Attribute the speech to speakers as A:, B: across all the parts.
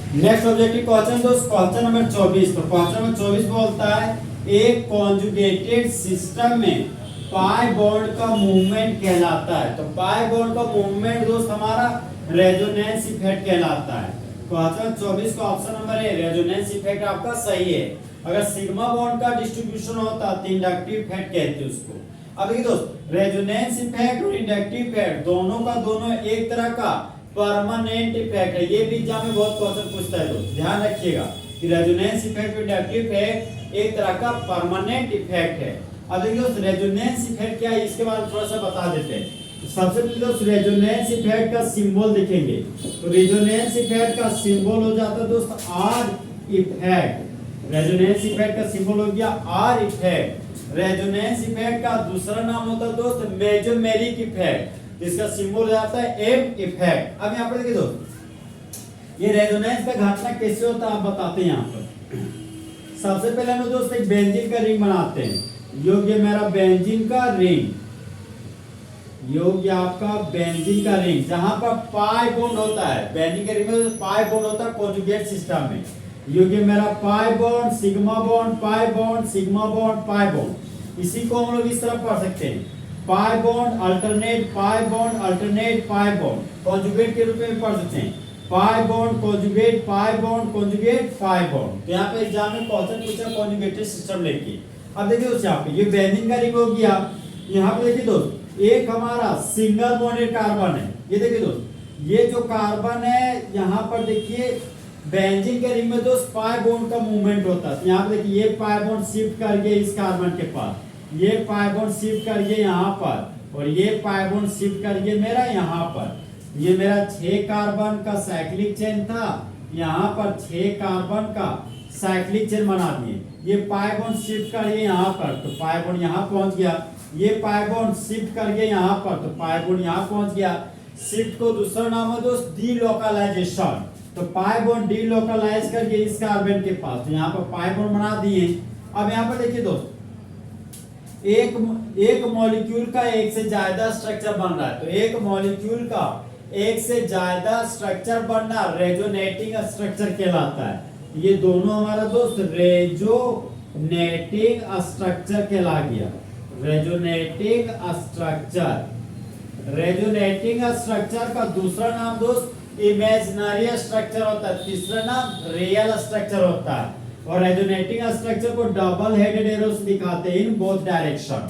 A: Next objective question दोस्त, question number 24। तो question number 24 बोलता है एक कॉन्जुगेटेड सिस्टम में पाई बॉन्ड का मूवमेंट कहलाता है। तो पाई बॉन्ड का मूवमेंट दोस्त हमारा रेजोनेंस इफेक्ट कहलाता है। क्वेश्चन 24 का option number A resonance effect आपका सही है। अगर सिग्मा बॉन्ड का डिस्ट्रीब्यूशन होता तो इंडक्टिव इफेक्ट कहते हैं उसको। अब देखिए दोस्त, रेजोनेंस इफेक्ट और इंडक्टिव इफेक्ट दोनों का दोनों एक तरह का परमानेंट इफेक्ट है। ये भी एग्जाम में बहुत क्वेश्चन पूछता है दोस्त, ध्यान रखिएगा कि रेजोनेंस इफेक्ट और इंडक्टिव इफेक्ट एक तरह का परमानेंट इफेक्ट है। अब देखिए दोस्त, रेजोनेंस इफेक्ट क्या है इसके बारे में थोड़ा सा बता देते हैं। तो सबसे पहले दोस्त रेजोनेंस इफेक्ट का सिंबल देखेंगे। तो रेजोनेंस इफेक्ट का सिंबल हो जाता है दोस्त आर इफेक्ट। रेजोनेंस इफेक्ट का सिंबल हो गया आर इफेक्ट। रेजोनेंस इफेक्ट का दूसरा नाम होता है दोस्त मेसोमेरिक इफेक्ट, जिसका सिंबल हो जाता है एम इफेक्ट। अब यहाँ पर देखिए दोस्त, ये रेजोनेंस का घटना कैसे होता है आप बताते हैं। यहाँ पर सबसे पहले हम दोस्त एक बेंजीन का रिंग बनाते हैं। योग्य मेरा बेंजीन का रिंग, योग्य आपका बेंजीन का रिंग, जहां पर पाई बॉन्ड होता है। बेंजीन के रिंग में पाई बॉन्ड होता है कॉन्जुगेट सिस्टम में। योग्य मेरा pi bond sigma bond pi bond sigma bond pi bond. इसी को हम लोग इस तरह पढ़ सकते हैं, pi bond alternate pi bond alternate pi bond. Conjugate के रूप में पढ़ सकते हैं, pi bond conjugate pi bond conjugate pi bond. तो यहाँ पे एग्जाम में क्वेश्चन पूछा कॉन्जुगेटेड सिस्टम लेके। अब देखिए दोस्त, यहाँ पे ये बेंजीन का रिंग हो गया। यहाँ पे देखिए दोस्त, एक हमारा सिंगल बॉन्डेड कार्बन है। ये देखिए दोस्त, ये जो कार्बन है यहाँ पर देखिए बेंजीन के रिंग में दोस्त पाई बॉन्ड का मूवमेंट होता है। यहाँ पे देखिए ये पाई बॉन्ड शिफ्ट करके इस कार्बन के पास, ये पाई बॉन्ड शिफ्ट करके यहाँ पर, और ये पाई बॉन्ड शिफ्ट करके मेरा यहाँ पर। ये मेरा 6 कार्बन का साइक्लिक चेन था, यहाँ पर 6 कार्बन का साइक्लिक चेन बना दिए। ये पाई बॉन्ड शिफ्ट करके यहाँ पर, तो पाई बॉन्ड यहाँ पहुंच गया। ये पाई बॉन्ड शिफ्ट करके यहाँ पर, तो पाई बॉन्ड यहाँ पहुंच गया। शिफ्ट को दूसरा नाम है दोस्त डीलोकलाइजेशन। तो पाई बॉन्ड डीलोकलाइज करके इस कार्बन के पास, तो यहाँ पर पाई बॉन्ड बना दिए। अब यहाँ पर देखिए दोस्त, एक मॉलिक्यूल का एक से ज्यादा स्ट्रक्चर बन रहा है। तो एक मॉलिक्यूल का एक से ज्यादा स्ट्रक्चर बनना रेजोनेटिंग स्ट्रक्चर कहलाता है। ये दोनों हमारा दोस्त रेजोनेटिंग स्ट्रक्चर कहला गया। रेजोनेटिंग स्ट्रक्चर, रेजोनेटिंग स्ट्रक्चर का दूसरा नाम दोस्त इमेजिनरी स्ट्रक्चर होता है, तीसरा नाम रियल स्ट्रक्चर होता है। और रेजोनेटिंग स्ट्रक्चर को डबल हेडेड एरो से दिखाते हैं इन बोथ डायरेक्शन।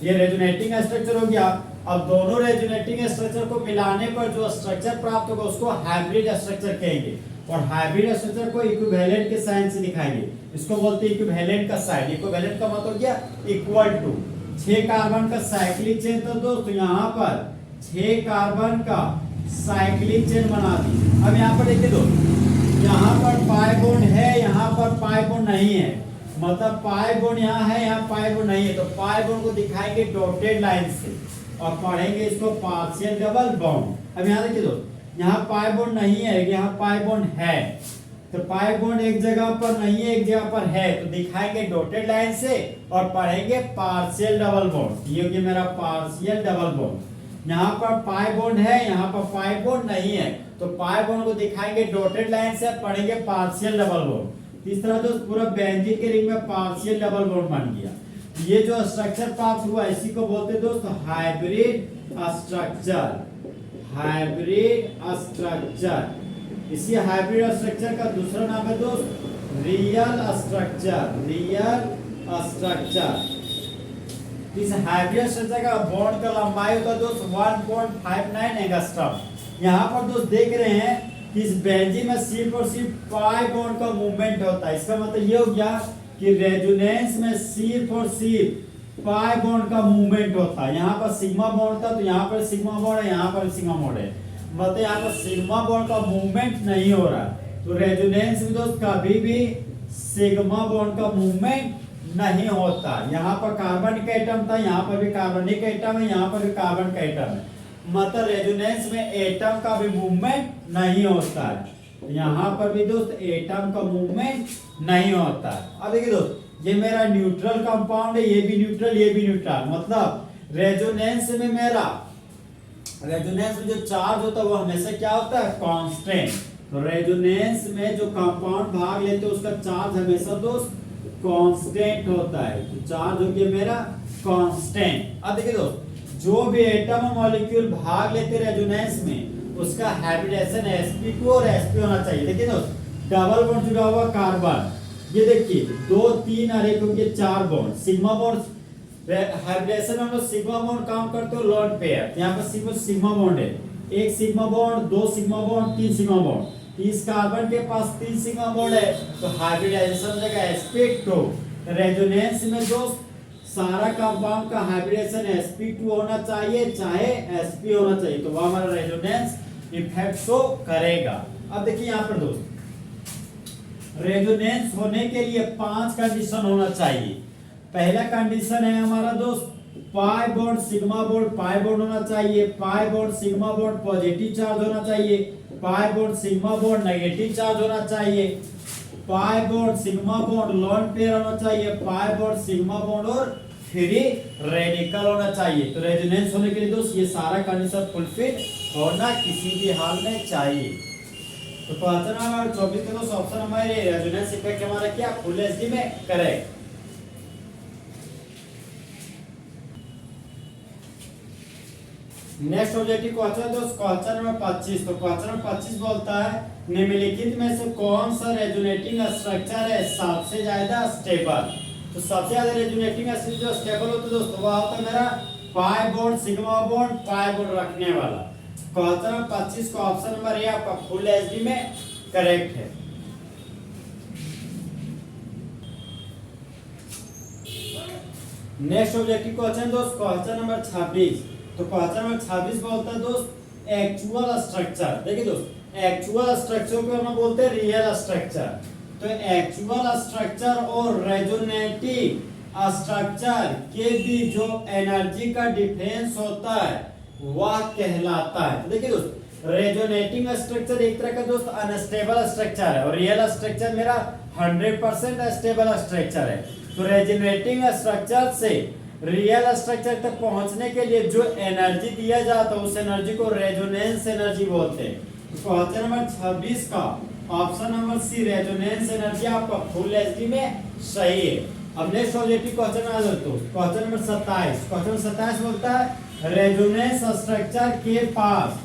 A: ये रेजोनेटिंग स्ट्रक्चर हो गया। अब दोनों रेजोनेटिंग स्ट्रक्चर को मिलाने पर जो स्ट्रक्चर प्राप्त होगा उसको हाइब्रिड स्ट्रक्चर कहेंगे। और हाइब्रिड स्ट्रक्चर को इक्विवेलेंट के साइन से दिखाएंगे। इसको बोलते हैं इक्विवेलेंट का साइन। इक्विवेलेंट का मतलब क्या, इक्वल टू। 6 कार्बन का साइक्लिक चेन तो दोस्तों यहाँ पर 6 कार्बन का साइक्लिक चेन बना दी। अब यहाँ पर देखिए दोस्त, यहाँ पर पाई बॉन्ड है, यहाँ पर पाई बॉन्ड नहीं है। मतलब पाई बॉन्ड यहाँ है, यहाँ पाई बॉन्ड नहीं है। तो पाई बॉन्ड को दिखाएंगे डॉटेड लाइन से और पढ़ेंगे इसको पार्शियल डबल बॉन्ड। अब यहाँ देखिए दोस्त, यहाँ पाई बॉन्ड नहीं है, यहाँ पाई बॉन्ड है। तो पाई बॉन्ड एक जगह पर नहीं है, एक जगह पर है, तो दिखाएंगे डॉटेड लाइन से और पढ़ेंगे पार्शियल डबल बॉन्ड। ये हो गया मेरा पार्शियल डबल बॉन्ड। यहाँ पर पाई बॉन्ड है, यहाँ पर पाई बॉन्ड नहीं है, तो पाई बॉन्ड को दिखाएंगे डॉटेड लाइन से, पढ़ेंगे पार्शियल डबल बॉन्ड। तीसरा दोस्त, पूरा बेंजीन के रिंग में पार्शियल डबल बॉन्ड बन गया। ये जो स्ट्रक्चर प्राप्त हुआ इसी को बोलते हैं दोस्त हाइब्रिड स्ट्रक्चर। हाइब्रिड स्ट्रक्चर, इसी हाइब्रिड स्ट्रक्चर का दूसरा नाम है दोस्त रियल स्ट्रक्चर। रियल स्ट्रक्चर, इस हाइब्रिड स्ट्रक्चर का बॉन्ड का लंबाई होता है दोस्त 1.59 एंगस्ट्रॉम। यहाँ पर दोस्त देख रहे हैं कि इस बेंजीन में सिर्फ और सिर्फ पाई बॉन्ड का मूवमेंट होता है। इसका मतलब ये हो गया कि रेजोनेंस में सिर्फ और सिर्फ पाई बॉन्ड का मूवमेंट होता है। यहाँ पर सिग्मा बॉन्ड था, तो यहाँ पर सिग्मा बॉन्ड है, यहाँ पर सिग्मा बॉन्ड है। मतलब यहाँ पर सिग्मा बॉन्ड का मूवमेंट नहीं हो रहा है। तो रेजोनेंस में दोस्त कभी भी सिग्मा बॉन्ड का मूवमेंट नहीं होता। यहाँ पर कार्बन का एटम था, यहाँ पर भी कार्बनिक एटम है, यहाँ पर भी कार्बन का एटम है। मतलब रेजोनेंस में एटम का भी मूवमेंट नहीं होता है। यहाँ पर भी दोस्त एटम का मूवमेंट नहीं होता है। अब देखिए दोस्त, ये मेरा न्यूट्रल कंपाउंड है, ये भी न्यूट्रल, ये भी न्यूट्रल। मतलब रेजोनेंस में जो चार्ज होता है वो हमेशा क्या होता है, कांस्टेंट। तो रेजोनेंस में जो कंपाउंड भाग लेते हैं उसका चार्ज हमेशा दोस्त कांस्टेंट होता है। तो चार्ज हो गया मेरा कांस्टेंट। अब देखिए दोस्त, जो भी एटम और मॉलिक्यूल भाग लेते रेजोनेंस में उसका हैबिटेशन sp2 और sp होना चाहिए। देखिए दोस्त, डबल बॉन्ड जुड़ा हुआ कार्बन, ये देखिए 2 3 और 1 होंगे 4 बॉन्ड। सिग्मा बॉन्ड हाइब्रिडेशन में हम लोग सिग्मा बॉन्ड काम करते हो लोन पेयर। यहाँ पर सिर्फ सिग्मा बॉन्ड है, 1 sigma bond 2 sigma bond 3 sigma bond. इस कार्बन के पास 3 सिग्मा बॉन्ड है तो हाइब्रिडाइजेशन हो जाएगा sp2। रेजोनेंस में दोस्त सारा कंपाउंड का हाइब्रिडेशन sp2 होना चाहिए चाहे sp होना चाहिए, तो वह हमारा रेजोनेंस इफेक्ट शो करेगा। अब देखिए यहाँ पर दोस्त, रेजोनेंस होने के लिए 5 कंडीशन होना चाहिए। पहला कंडीशन है हमारा दोस्त pi bond sigma bond pi bond होना चाहिए, pi bond sigma bond positive charge होना चाहिए, pi bond sigma bond negative charge होना चाहिए, pi bond sigma bond lone pair होना चाहिए, पाई बॉन्ड सिग्मा बॉन्ड और फ्री रेडिकल होना चाहिए। तो रेजोनेंस होने के लिए दोस्त ये सारा कंडीशन फुलफिल होना किसी भी हाल में चाहिए। तो क्वेश्चन नंबर 24 का दोस्त ऑप्शन हमारे रेजोनेंस इफेक्ट हमारा क्या फुल एचडी में करेक्ट। नेक्स्ट ऑब्जेक्टिव क्वेश्चन दोस्त क्वेश्चन नंबर 25। तो क्वेश्चन नंबर 25 बोलता है निम्नलिखित में से कौन सा रेजोनेटिंग स्ट्रक्चर है सबसे ज्यादा स्टेबल। तो सबसे ज्यादा रेजोनेटिंग स्ट्रक्चर जो स्टेबल होता है दोस्त वह होता है मेरा pi bond sigma bond pi bond रखने वाला। क्वेश्चन नंबर 25 का ऑप्शन नंबर ए आपका फुल एचडी में करेक्ट है। नेक्स्ट ऑब्जेक्टिव क्वेश्चन दोस्त क्वेश्चन नंबर 26। तो क्वेश्चन नंबर 26 बोलता है दोस्त एक्चुअल स्ट्रक्चर। देखिए दोस्त, एक्चुअल स्ट्रक्चर को हम बोलते हैं रियल स्ट्रक्चर। तो एक्चुअल स्ट्रक्चर और रेजोनेटिव स्ट्रक्चर के बीच जो एनर्जी का डिफरेंस होता है वह कहलाता है। तो देखिए दोस्त, रेजोनेटिंग स्ट्रक्चर एक तरह का दोस्त अनस्टेबल स्ट्रक्चर है और रियल स्ट्रक्चर मेरा 100% स्टेबल स्ट्रक्चर है। तो रेजोनेटिंग स्ट्रक्चर से रियल स्ट्रक्चर तक पहुंचने के लिए जो एनर्जी दिया जाता है उस एनर्जी को रेजोनेंस एनर्जी बोलते हैं। तो क्वेश्चन नंबर 26 का option number C resonance energy आपका फुल एचडी में सही है। अब नेक्स्ट ऑब्जेक्टिव क्वेश्चन आ जाते हो क्वेश्चन नंबर 27। क्वेश्चन 27 बोलता है रेजोनेंस स्ट्रक्चर के पास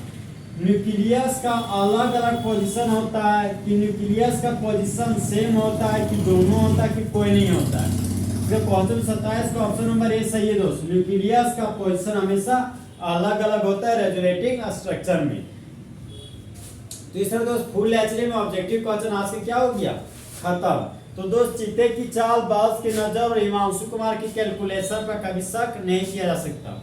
A: न्यूक्लियस का अलग अलग पोजीशन होता है कि न्यूक्लियस का पोजीशन सेम होता है कि दोनों होता है कि कोई नहीं होता है। क्वेश्चन 27 का ऑप्शन नंबर ए सही है दोस्त, न्यूक्लियस का पोजीशन हमेशा अलग अलग होता है रेजोनेटिंग स्ट्रक्चर में। तो इस तरह दोस्त फुल एचडी में ऑब्जेक्टिव क्वेश्चन आज से क्या हो गया खत्म। तो दोस्त चीते की चाल, बाज की नजर और हिमांशु कुमार की कैलकुलेशन पर कभी शक नहीं किया जा सकता।